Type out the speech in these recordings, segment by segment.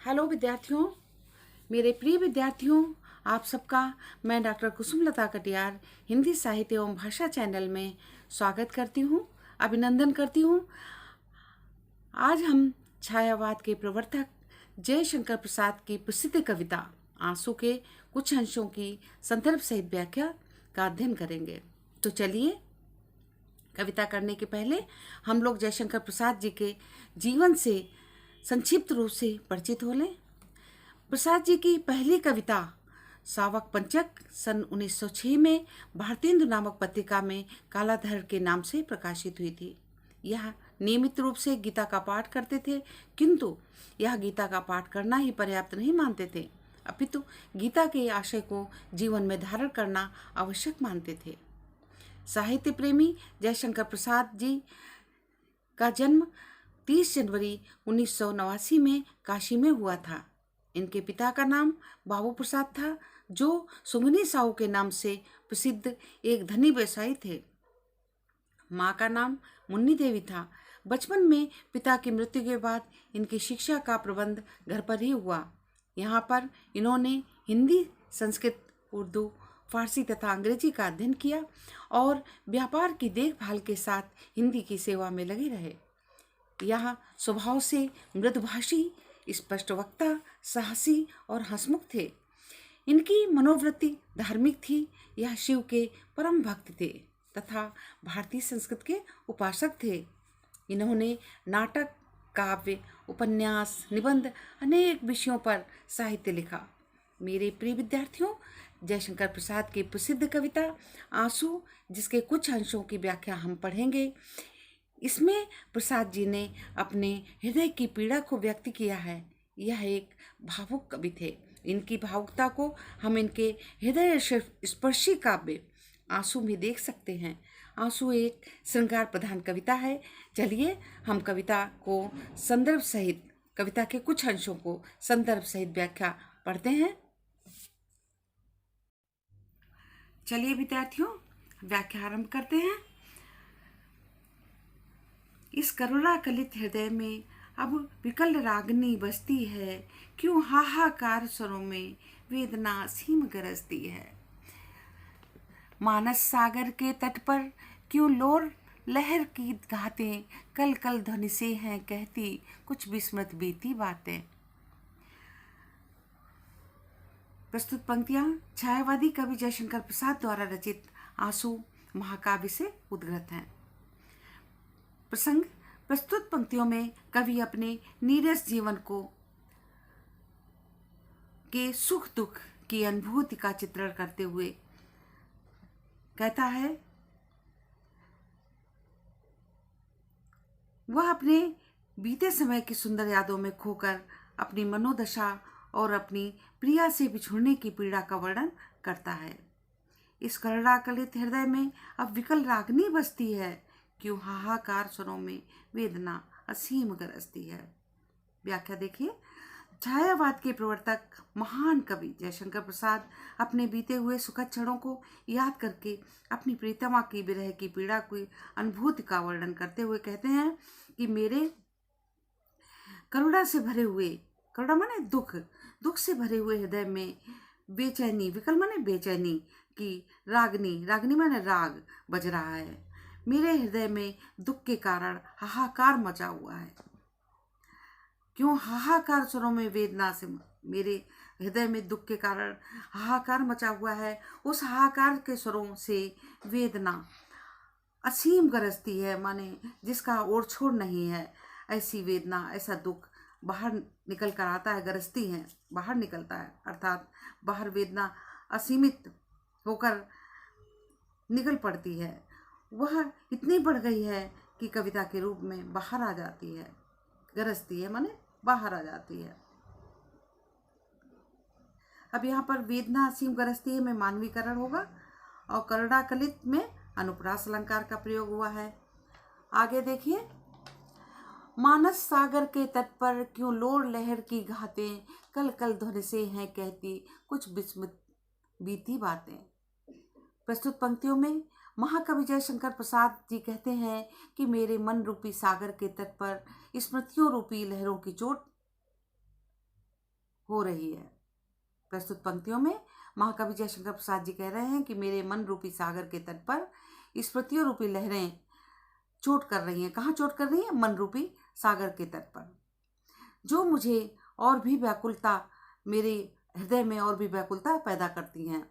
Hello विद्यार्थियों, मेरे प्रिय विद्यार्थियों, आप सबका मैं डॉक्टर कुसुमलता कटियार हिंदी साहित्य एवं भाषा चैनल में स्वागत करती हूँ, अभिनंदन करती हूँ। आज हम छायावाद के प्रवर्तक जयशंकर प्रसाद की प्रसिद्ध कविता आंसू के कुछ अंशों की संदर्भ सहित व्याख्या का अध्ययन करेंगे। तो चलिए, कविता करने के पहले हम लोग जयशंकर प्रसाद जी के जीवन से संक्षिप्त रूप से परिचित हो लें। प्रसाद जी की पहली कविता सावक पंचक सन 1906 में भारतेंदु नामक पत्रिका में कालाधर के नाम से प्रकाशित हुई थी। यह नियमित रूप से गीता का पाठ करते थे, किंतु यह गीता का पाठ करना ही पर्याप्त नहीं मानते थे, अपितु गीता के आशय को जीवन में धारण करना आवश्यक मानते थे। साहित्य प्रेमी जयशंकर प्रसाद जी का जन्म 30 जनवरी 1989 में काशी में हुआ था। इनके पिता का नाम बाबू प्रसाद था, जो सुंगनी साहू के नाम से प्रसिद्ध एक धनी व्यवसायी थे। माँ का नाम मुन्नी देवी था। बचपन में पिता की मृत्यु के बाद इनकी शिक्षा का प्रबंध घर पर ही हुआ। यहाँ पर इन्होंने हिंदी, संस्कृत, उर्दू, फारसी तथा अंग्रेजी का अध्ययन किया और व्यापार की देखभाल के साथ हिंदी की सेवा में लगे रहे। यह स्वभाव से मृदुभाषी, स्पष्ट वक्ता, साहसी और हंसमुख थे। इनकी मनोवृत्ति धार्मिक थी। यह शिव के परम भक्त थे तथा भारतीय संस्कृत के उपासक थे। इन्होंने नाटक, काव्य, उपन्यास, निबंध अनेक विषयों पर साहित्य लिखा। मेरे प्रिय विद्यार्थियों, जयशंकर प्रसाद की प्रसिद्ध कविता आंसू, जिसके कुछ अंशों की व्याख्या हम पढ़ेंगे, इसमें प्रसाद जी ने अपने हृदय की पीड़ा को व्यक्त किया है। यह एक भावुक कवि थे। इनकी भावुकता को हम इनके हृदय स्पर्शी काव्य आंसू में देख सकते हैं। आंसू एक श्रृंगार प्रधान कविता है। चलिए, हम कविता को संदर्भ सहित, कविता के कुछ अंशों को संदर्भ सहित व्याख्या पढ़ते हैं। चलिए विद्यार्थियों, व्याख्या आरंभ करते हैं। इस करुणा कलित हृदय में अब विकल रागनी बसती है, क्यों हाहाकार स्वरों में वेदना असीम गरजती है। मानस सागर के तट पर क्यों लोर लहर की घातें कल कल ध्वनि से हैं कहती कुछ विस्मृत बीती बातें। प्रस्तुत पंक्तियां छायावादी कवि जयशंकर प्रसाद द्वारा रचित आंसू महाकाव्य से उद्गृत हैं। प्रसंग: प्रस्तुत पंक्तियों में कवि अपने नीरस जीवन के सुख दुख की अनुभूति का चित्रण करते हुए कहता है, वह अपने बीते समय की सुंदर यादों में खोकर अपनी मनोदशा और अपनी प्रिया से बिछुड़ने की पीड़ा का वर्णन करता है। इस करुणाकलित हृदय में अब विकल रागनी बसती है, क्यों हाहाकार स्वरों में वेदना असीम गरजती है। व्याख्या देखिए। छायावाद के प्रवर्तक महान कवि जयशंकर प्रसाद अपने बीते हुए सुखद क्षणों को याद करके अपनी प्रीतमा की विरह की पीड़ा की अनुभूति का वर्णन करते हुए कहते हैं कि मेरे करुणा से भरे हुए, करुणा माने दुख, दुख से भरे हुए हृदय में बेचैनी, विकल माने बेचैनी की रागनी, रागनी माने राग बज रहा है। मेरे हृदय में दुख के कारण हाहाकार मचा हुआ है। क्यों हाहाकार स्वरों में वेदना से, मेरे हृदय में दुख के कारण हाहाकार मचा हुआ है। उस हाहाकार के स्वरों से वेदना असीम गरजती है, माने जिसका ओर छोर नहीं है। ऐसी वेदना, ऐसा दुख बाहर निकल कर आता है, गरजती है, बाहर निकलता है, अर्थात बाहर वेदना असीमित होकर निकल पड़ती है। वह इतनी बढ़ गई है कि कविता के रूप में बाहर आ जाती है। गरजती है माने बाहर आ जाती है। अब यहाँ पर वेदना असीम गरजती है में मानवीकरण होगा और करुणाकलित में अनुप्रास अलंकार का प्रयोग हुआ है। आगे देखिए। मानस सागर के तट पर क्यों लोर लहर की घातें कल कल ध्वनि से हैं कहती कुछ विस्मृत बीती बातें। प्रस्तुत पंक्तियों में महाकवि जयशंकर प्रसाद जी कहते हैं कि मेरे मन रूपी सागर के तट पर स्मृतियों रूपी लहरों की चोट हो रही है। प्रस्तुत पंक्तियों में महाकवि जयशंकर प्रसाद जी कह रहे हैं कि मेरे मन रूपी सागर के तट पर स्मृतियों रूपी लहरें चोट कर रही हैं। कहाँ चोट कर रही हैं? मन रूपी सागर के तट पर। जो मुझे और भी व्याकुलता, मेरे हृदय में और भी व्याकुलता पैदा करती हैं।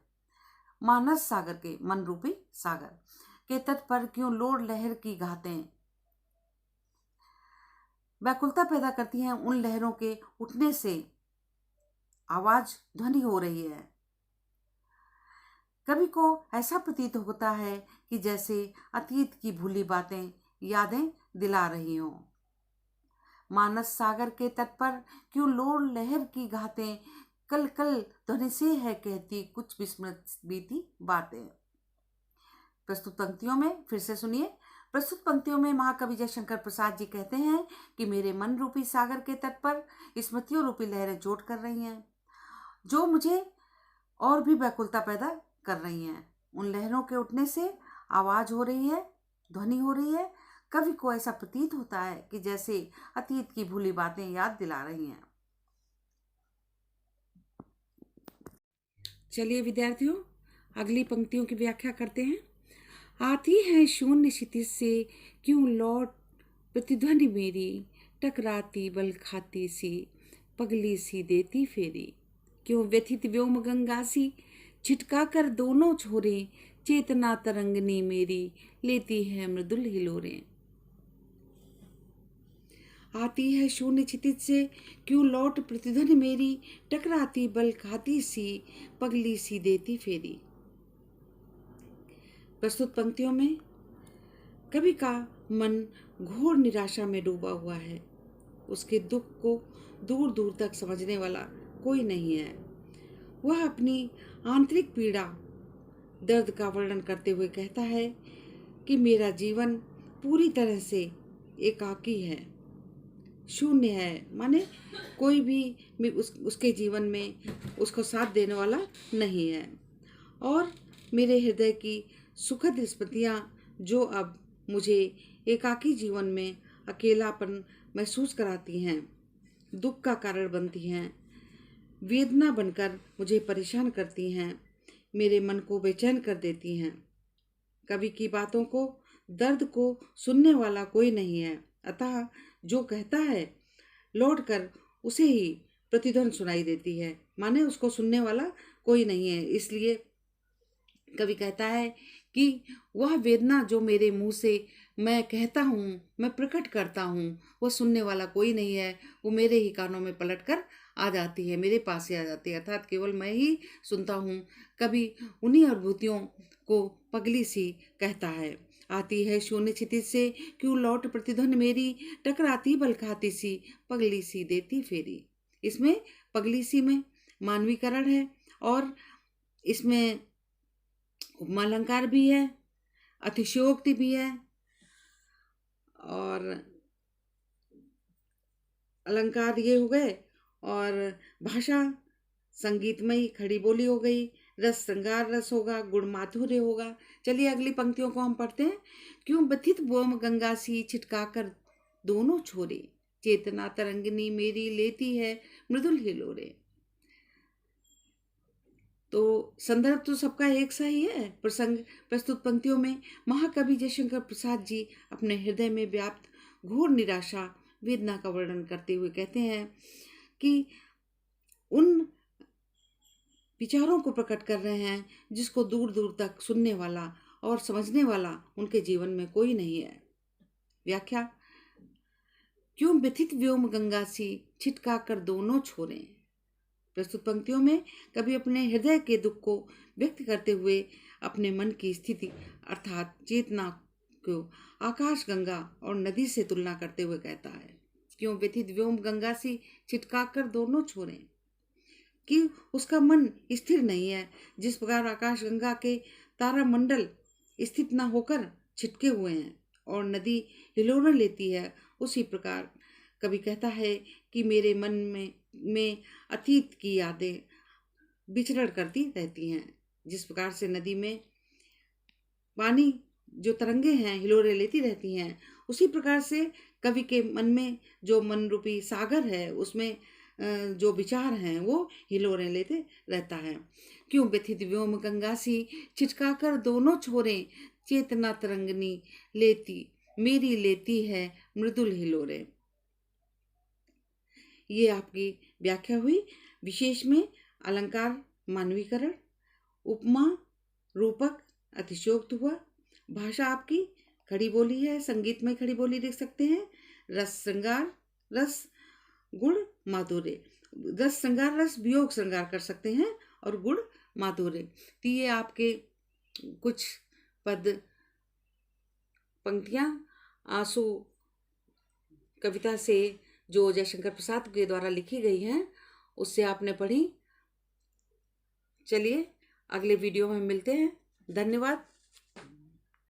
मानस सागर के, मन रूपी सागर के तट पर क्यों लोड लहर की घातें व्याकुलता पैदा करती हैं। उन लहरों के उठने से आवाज ध्वनि हो रही है। कवि को ऐसा प्रतीत होता है कि जैसे अतीत की भूली बातें यादें दिला रही हों। मानस सागर के तट पर क्यों लोड लहर की घातें कल कल ध्वनि से है कहती कुछ विस्मृत बीती बातें। प्रस्तुत पंक्तियों में फिर से सुनिए। प्रस्तुत पंक्तियों में महाकवि जयशंकर प्रसाद जी कहते हैं कि मेरे मन रूपी सागर के तट पर स्मृतियों रूपी लहरें चोट कर रही हैं, जो मुझे और भी व्याकुलता पैदा कर रही हैं। उन लहरों के उठने से आवाज हो रही है, ध्वनि हो रही है। कवि को ऐसा प्रतीत होता है कि जैसे अतीत की भूली बातें याद दिला रही हैं। चलिए विद्यार्थियों, अगली पंक्तियों की व्याख्या करते हैं। आती है शून्य क्षितिज से क्यों लौट प्रतिध्वनि मेरी, टकराती बल खाती सी पगली सी देती फेरी। क्यों व्यथित व्योम गंगा सी छिटका कर दोनों छोरे, चेतना तरंगनी मेरी लेती है मृदुल हिलोरे। आती है शून्य क्षितिज से क्यों लौट प्रतिध्वनि मेरी, टकराती बल खाती सी पगली सी देती फेरी। प्रस्तुत पंक्तियों में कवि का मन घोर निराशा में डूबा हुआ है। उसके दुख को दूर दूर तक समझने वाला कोई नहीं है। वह अपनी आंतरिक पीड़ा, दर्द का वर्णन करते हुए कहता है कि मेरा जीवन पूरी तरह से एकाकी है, शून्य है। माने कोई भी उसके जीवन में उसको साथ देने वाला नहीं है। और मेरे हृदय की सुखद स्मृतियाँ जो अब मुझे एकाकी जीवन में अकेलापन महसूस कराती हैं, दुख का कारण बनती हैं, वेदना बनकर मुझे परेशान करती हैं, मेरे मन को बेचैन कर देती हैं। कवि की बातों को, दर्द को सुनने वाला कोई नहीं है। अतः जो कहता है लौटकर उसे ही प्रतिध्वनि सुनाई देती है, माने उसको सुनने वाला कोई नहीं है। इसलिए कवि कहता है कि वह वेदना जो मेरे मुंह से मैं कहता हूँ, मैं प्रकट करता हूँ, वो सुनने वाला कोई नहीं है। वो मेरे ही कानों में पलट कर आ जाती है, मेरे पास ही आ जाती है, अर्थात केवल मैं ही सुनता हूँ। कवि उन्हीं अनुभूतियों को पगली सी कहता है। आती है शून्य क्षितिज से क्यों लौट प्रतिध्वनि मेरी, टकराती बल खाती सी पगली सी देती फेरी। इसमें पगली सी में मानवीकरण है और इसमें उपमा अलंकार भी है, अतिशयोक्ति भी है और अलंकार ये हो गए, और भाषा संगीतमयी खड़ी बोली हो गई, रस श्रृंगार रस होगा, गुण माधुर्य होगा। चलिए अगली पंक्तियों को हम पढ़ते हैं। क्यों व्यथित व्योम गंगा सी छिटका कर दोनों छोरे, चेतना तरंगिनी मेरी लेती है मृदुल हिलोरे। तो संदर्भ तो सबका एक सा ही है। प्रसंग प्रस्तुत पंक्तियों में महाकवि जयशंकर प्रसाद जी अपने हृदय में व्याप्त घोर निराशा, वेदना का वर्णन करते हुए कहते हैं कि उन विचारों को प्रकट कर रहे हैं जिसको दूर दूर तक सुनने वाला और समझने वाला उनके जीवन में कोई नहीं है। व्याख्या। क्यों व्यथित व्योम गंगा सी छिटका कर दोनों छोरे। प्रस्तुत पंक्तियों में कवि अपने हृदय के दुख को व्यक्त करते हुए अपने मन की स्थिति अर्थात चेतना को आकाश गंगा और नदी से तुलना करते हुए कहता है। क्यों व्यथित व्योम गंगा सी छिटका कर दोनों छोरे, कि उसका मन स्थिर नहीं है। जिस प्रकार आकाश गंगा के तारामंडल स्थित न होकर छिटके हुए हैं और नदी हिलोरे लेती है, उसी प्रकार कवि कहता है कि मेरे मन में अतीत की यादें विचरण करती रहती हैं। जिस प्रकार से नदी में पानी जो तरंगे हैं हिलोरे लेती रहती हैं, उसी प्रकार से कवि के मन में जो मन रूपी सागर है उसमें जो विचार हैं वो हिलोरे लेते रहता है। क्यों व्यथित व्योम गंगासी छिटकाकर दोनों छोरे, चेतना तरंगनी लेती मेरी लेती है मृदुल हिलोरे। ये आपकी व्याख्या हुई। विशेष में अलंकार मानवीकरण, उपमा रूपक अतिशयोक्त हुआ। भाषा आपकी खड़ी बोली है, संगीत में खड़ी बोली लिख सकते हैं। रस श्रृंगार रस गुण माधुर्य, रस श्रृंगार रस वियोग श्रृंगार कर सकते हैं, और गुण माधुर्य। तो ये आपके कुछ पद पंक्तियां आंसू कविता से जो जयशंकर प्रसाद के द्वारा लिखी गई हैं उससे आपने पढ़ी। चलिए अगले वीडियो में मिलते हैं। धन्यवाद।